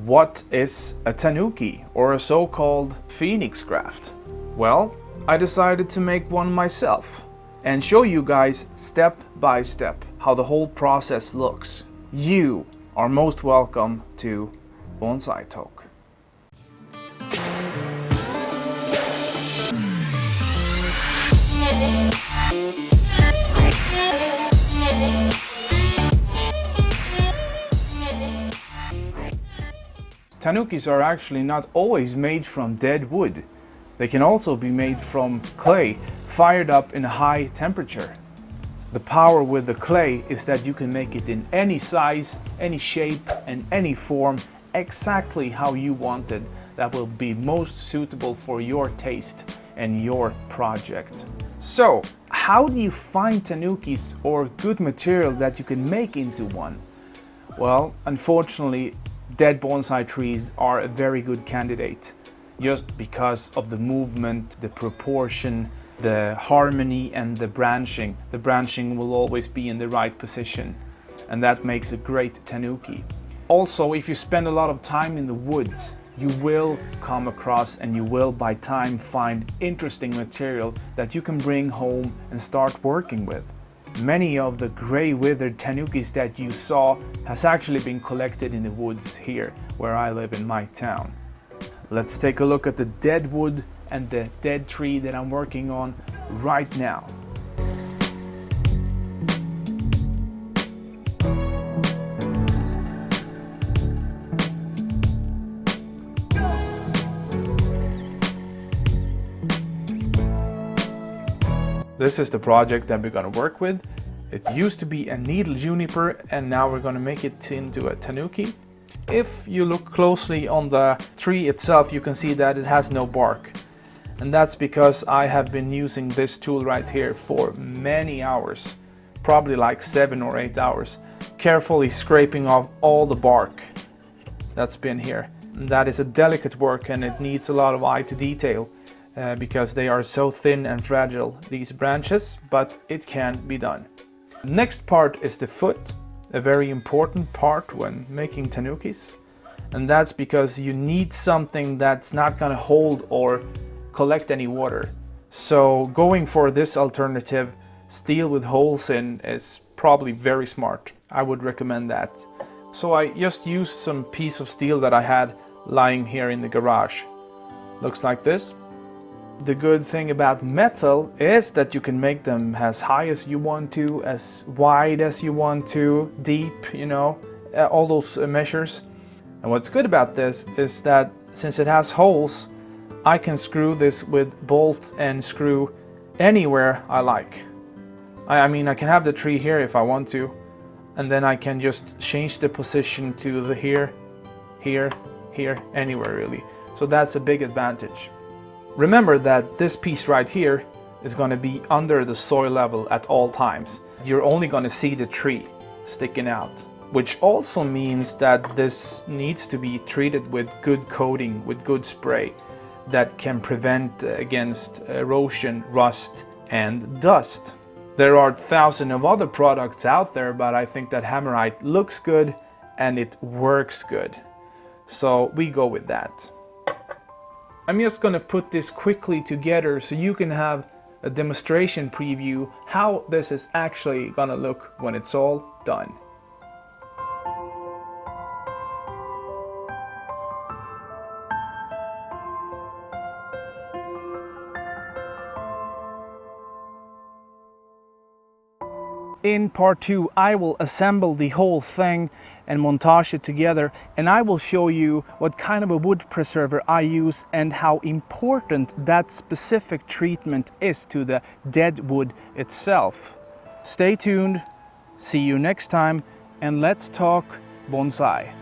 What is a Tanuki, or a so-called phoenix graft? Well, I decided to make one myself and show you guys step by step how the whole process looks. You are most welcome to Bonsaitalk. Tanukis are actually not always made from dead wood. They can also be made from clay fired up in a high temperature. The power with the clay is that you can make it in any size, any shape and any form, exactly how you want it, that will be most suitable for your taste and your project. So, how do you find Tanukis or good material that you can make into one? Well, unfortunately, dead bonsai trees are a very good candidate, just because of the movement, the proportion, the harmony and the branching. The branching will always be in the right position, and that makes a great Tanuki. Also, if you spend a lot of time in the woods, you will come across and you will by time find interesting material that you can bring home and start working with. Many of the gray withered Tanukis that you saw has actually been collected in the woods here where I live in my town. Let's take a look at the dead wood and the dead tree that I'm working on right now. This is the project that we're going to work with. It used to be a needle juniper and now we're going to make it into a Tanuki. If you look closely on the tree itself, you can see that it has no bark. And that's because I have been using this tool right here for many hours, probably like 7 or 8 hours, carefully scraping off all the bark that's been here. And that is a delicate work and it needs a lot of eye to detail. Because they are so thin and fragile, these branches, but it can be done. Next part is the foot, a very important part when making Tanukis. And that's because you need something that's not going to hold or collect any water. So going for this alternative, steel with holes in, is probably very smart. I would recommend that. So I just used some piece of steel that I had lying here in the garage. Looks like this. The good thing about metal is that you can make them as high as you want to, as wide as you want to, deep, you know, all those measures. And what's good about this is that since it has holes, I can screw this with bolt and screw anywhere I like. I mean, I can have the tree here if I want to, and then I can just change the position to the here, anywhere really. So that's a big advantage. Remember that this piece right here is going to be under the soil level at all times. You're only going to see the tree sticking out, which also means that this needs to be treated with good coating, with good spray that can prevent against erosion, rust and dust. There are thousands of other products out there, but I think that Hammerite looks good and it works good. So we go with that. I'm just going to put this quickly together so you can have a demonstration preview how this is actually going to look when it's all done. In part 2, I will assemble the whole thing and montage it together, and I will show you what kind of a wood preserver I use and how important that specific treatment is to the dead wood itself. Stay tuned, see you next time, and let's talk bonsai.